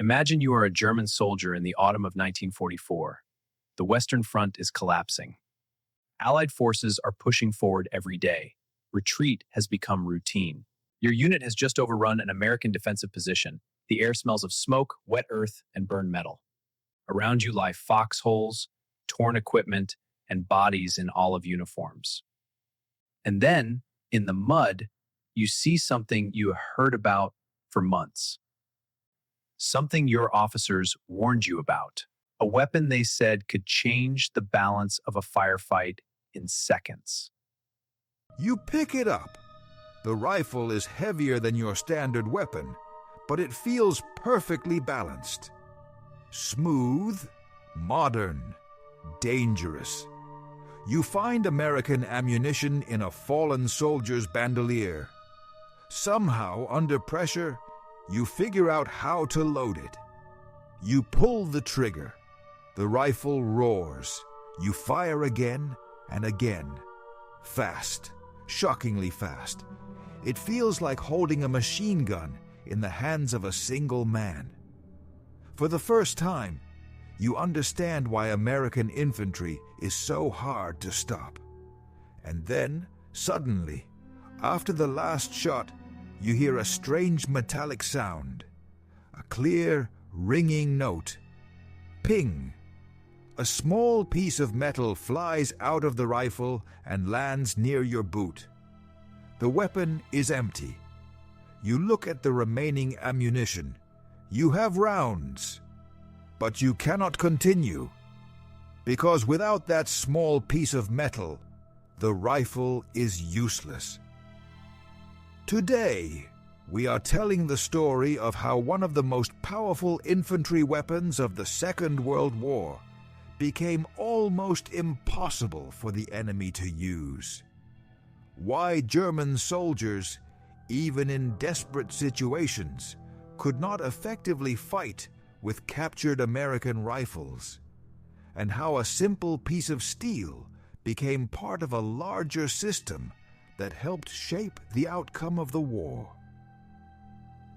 Imagine you are a German soldier in the autumn of 1944. The Western Front is collapsing. Allied forces are pushing forward every day. Retreat has become routine. Your unit has just overrun an American defensive position. The air smells of smoke, wet earth, and burned metal. Around you lie foxholes, torn equipment, and bodies in olive uniforms. And then, in the mud, you see something you heard about for months. Something your officers warned you about. A weapon they said could change the balance of a firefight in seconds. You pick it up. The rifle is heavier than your standard weapon, but it feels perfectly balanced. Smooth, modern, dangerous. You find American ammunition in a fallen soldier's bandolier. Somehow, under pressure, you figure out how to load it. You pull the trigger. The rifle roars. You fire again and again. Fast, shockingly fast. It feels like holding a machine gun in the hands of a single man. For the first time, you understand why American infantry is so hard to stop. And then, suddenly, after the last shot, you hear a strange metallic sound. A clear, ringing note. Ping! A small piece of metal flies out of the rifle and lands near your boot. The weapon is empty. You look at the remaining ammunition. You have rounds. But you cannot continue. Because without that small piece of metal, the rifle is useless. Today, we are telling the story of how one of the most powerful infantry weapons of the Second World War became almost impossible for the enemy to use. Why German soldiers, even in desperate situations, could not effectively fight with captured American rifles, and how a simple piece of steel became part of a larger system that helped shape the outcome of the war.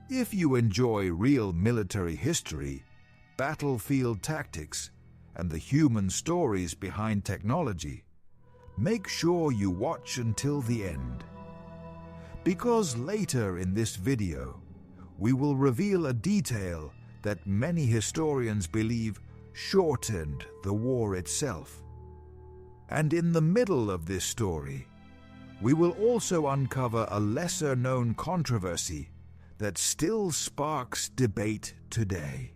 If you enjoy real military history, battlefield tactics, and the human stories behind technology, make sure you watch until the end. Because later in this video, we will reveal a detail that many historians believe shortened the war itself. And in the middle of this story, we will also uncover a lesser-known controversy that still sparks debate today.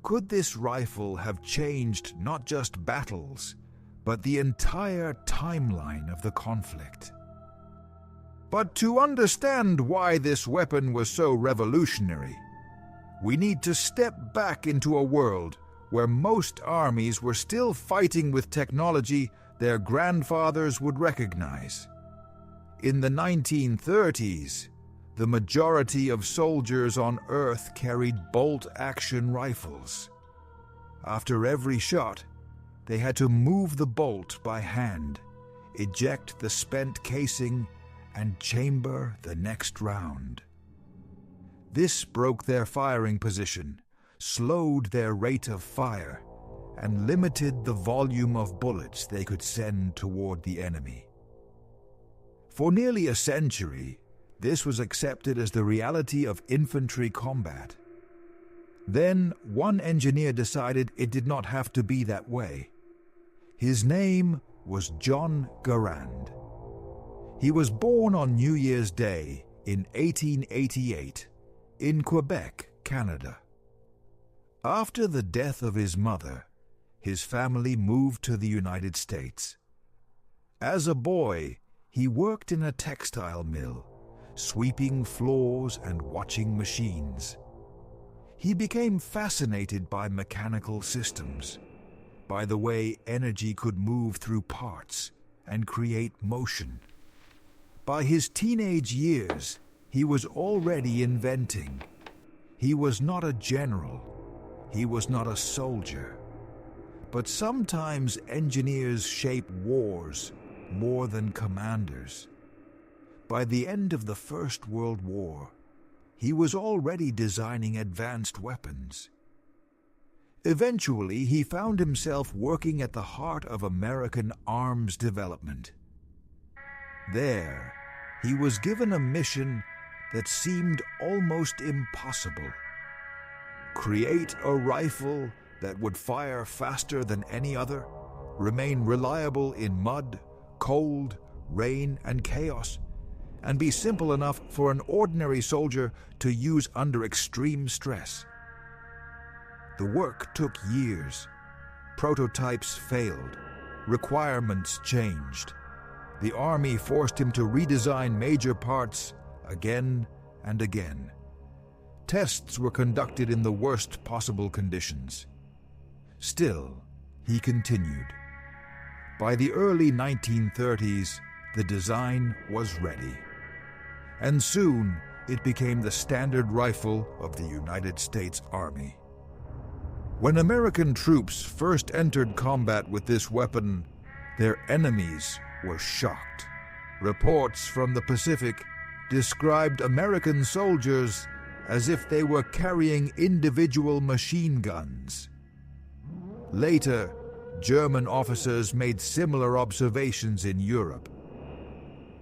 Could this rifle have changed not just battles, but the entire timeline of the conflict? But to understand why this weapon was so revolutionary, we need to step back into a world where most armies were still fighting with technology their grandfathers would recognize. In the 1930s, the majority of soldiers on Earth carried bolt-action rifles. After every shot, they had to move the bolt by hand, eject the spent casing, and chamber the next round. This broke their firing position, slowed their rate of fire, and limited the volume of bullets they could send toward the enemy. For nearly a century, this was accepted as the reality of infantry combat. Then, one engineer decided it did not have to be that way. His name was John Garand. He was born on New Year's Day in 1888 in Quebec, Canada. After the death of his mother, his family moved to the United States. As a boy, he worked in a textile mill, sweeping floors and watching machines. He became fascinated by mechanical systems, by the way energy could move through parts and create motion. By his teenage years, he was already inventing. He was not a general. He was not a soldier. But sometimes engineers shape wars more than commanders. By the end of the First World War, he was already designing advanced weapons. Eventually, he found himself working at the heart of American arms development. There, he was given a mission that seemed almost impossible. Create a rifle that would fire faster than any other, remain reliable in mud, cold, rain, and chaos, and be simple enough for an ordinary soldier to use under extreme stress. The work took years. Prototypes failed. Requirements changed. The Army forced him to redesign major parts again and again. Tests were conducted in the worst possible conditions. Still, he continued. By the early 1930s, the design was ready. And soon, it became the standard rifle of the United States Army. When American troops first entered combat with this weapon, their enemies were shocked. Reports from the Pacific described American soldiers as if they were carrying individual machine guns. Later, German officers made similar observations in Europe.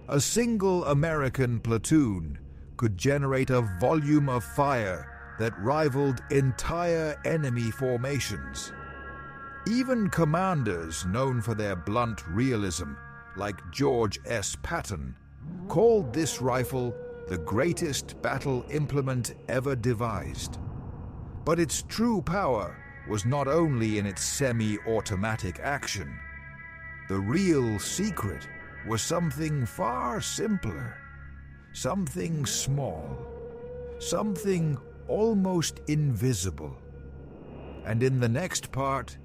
A single American platoon could generate a volume of fire that rivaled entire enemy formations. Even commanders known for their blunt realism, like George S. Patton, called this rifle the greatest battle implement ever devised. But its true power was not only in its semi-automatic action. The real secret was something far simpler, something small, something almost invisible. And in the next part,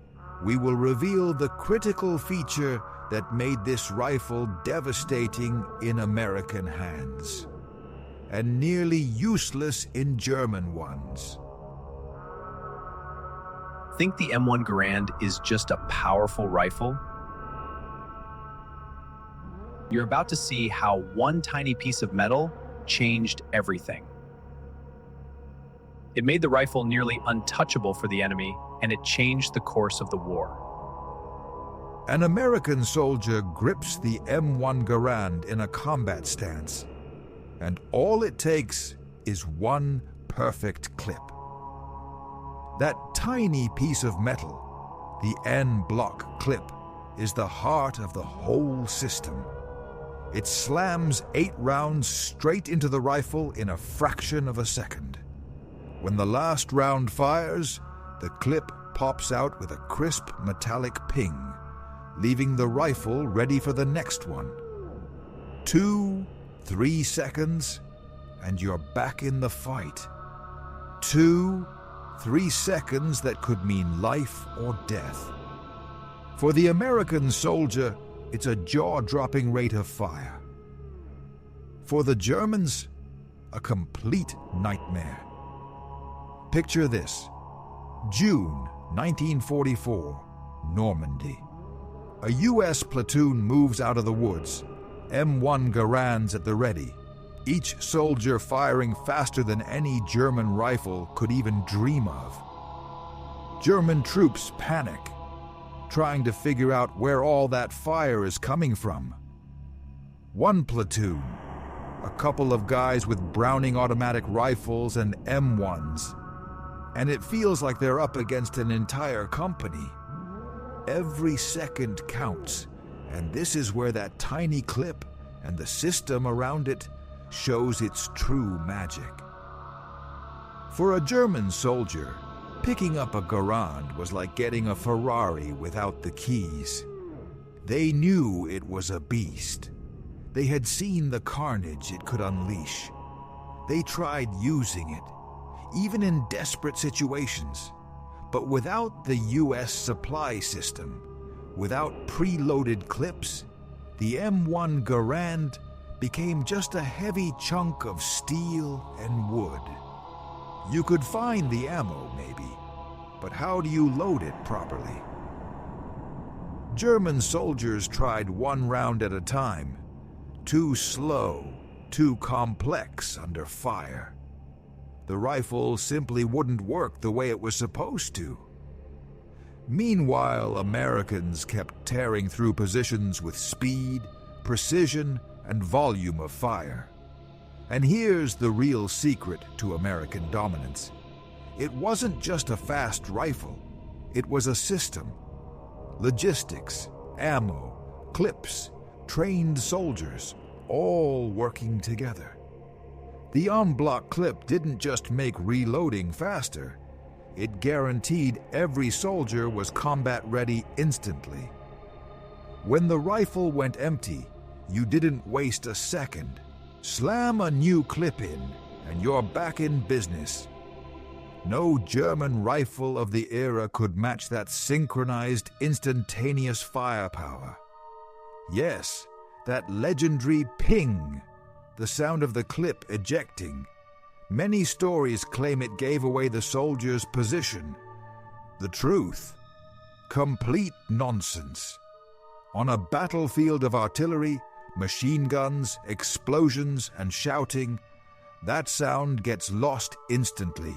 we will reveal the critical feature that made this rifle devastating in American hands, and nearly useless in German ones. Think the M1 Garand is just a powerful rifle? You're about to see how one tiny piece of metal changed everything. It made the rifle nearly untouchable for the enemy, and it changed the course of the war. An American soldier grips the M1 Garand in a combat stance, and all it takes is one perfect clip. That tiny piece of metal, the En-Bloc Clip, is the heart of the whole system. It slams 8 rounds straight into the rifle in a fraction of a second. When the last round fires, the clip pops out with a crisp metallic ping, leaving the rifle ready for the next one. 2-3 seconds, and you're back in the fight. 2-3 seconds that could mean life or death. For the American soldier, it's a jaw-dropping rate of fire. For the Germans, a complete nightmare. Picture this. June 1944, Normandy. A U.S. platoon moves out of the woods, M1 Garands at the ready, each soldier firing faster than any German rifle could even dream of. German troops panic, trying to figure out where all that fire is coming from. One platoon, a couple of guys with Browning automatic rifles and M1s, and it feels like they're up against an entire company. Every second counts, and this is where that tiny clip and the system around it shows its true magic. For a German soldier, picking up a Garand was like getting a Ferrari without the keys. They knew it was a beast. They had seen the carnage it could unleash. They tried using it, even in desperate situations. But without the U.S. supply system, without preloaded clips, the M1 Garand became just a heavy chunk of steel and wood. You could find the ammo, maybe, but how do you load it properly? German soldiers tried 1 round at a time. Too slow, too complex under fire. The rifle simply wouldn't work the way it was supposed to. Meanwhile, Americans kept tearing through positions with speed, precision, and volume of fire. And here's the real secret to American dominance. It wasn't just a fast rifle, it was a system. Logistics, ammo, clips, trained soldiers, all working together. The En-Bloc Clip didn't just make reloading faster, it guaranteed every soldier was combat ready instantly. When the rifle went empty, you didn't waste a second. Slam a new clip in, and you're back in business. No German rifle of the era could match that synchronized, instantaneous firepower. Yes, that legendary ping, the sound of the clip ejecting. Many stories claim it gave away the soldier's position. The truth? Complete nonsense. On a battlefield of artillery, machine guns, explosions, and shouting, that sound gets lost instantly.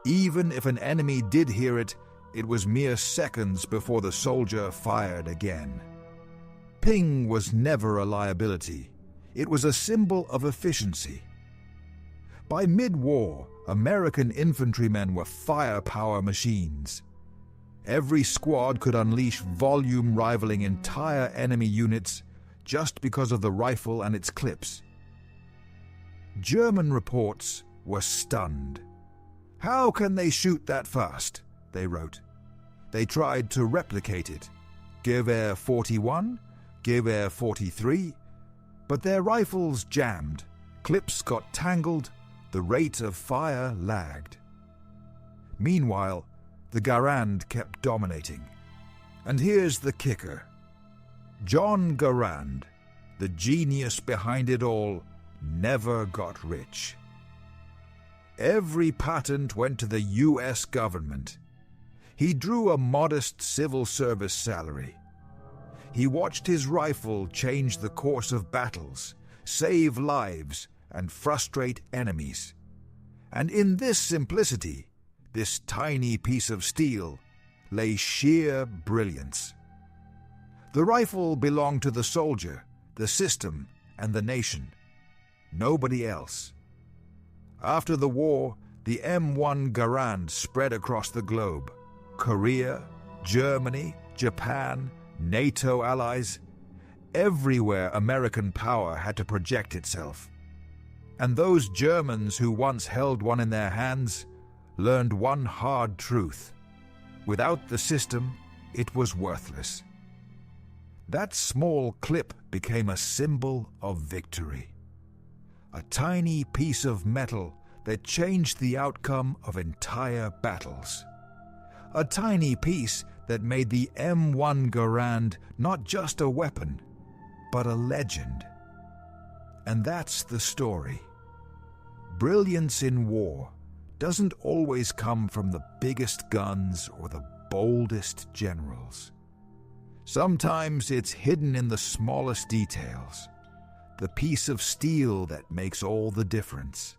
Even if an enemy did hear it, it was mere seconds before the soldier fired again. Ping was never a liability. It was a symbol of efficiency. By mid-war, American infantrymen were firepower machines. Every squad could unleash volume rivaling entire enemy units just because of the rifle and its clips. German reports were stunned. "How can they shoot that fast?" they wrote. They tried to replicate it. Gewehr 41, Gewehr 43, but their rifles jammed, clips got tangled, the rate of fire lagged. Meanwhile, the Garand kept dominating. And here's the kicker. John Garand, the genius behind it all, never got rich. Every patent went to the US government. He drew a modest civil service salary. He watched his rifle change the course of battles, save lives, and frustrate enemies. And in this simplicity, this tiny piece of steel, lay sheer brilliance. The rifle belonged to the soldier, the system, and the nation. Nobody else. After the war, the M1 Garand spread across the globe. Korea, Germany, Japan, NATO allies. Everywhere American power had to project itself. And those Germans who once held one in their hands learned one hard truth. Without the system, it was worthless. That small clip became a symbol of victory. A tiny piece of metal that changed the outcome of entire battles. A tiny piece that made the M1 Garand not just a weapon, but a legend. And that's the story. Brilliance in war doesn't always come from the biggest guns or the boldest generals. Sometimes it's hidden in the smallest details, the piece of steel that makes all the difference.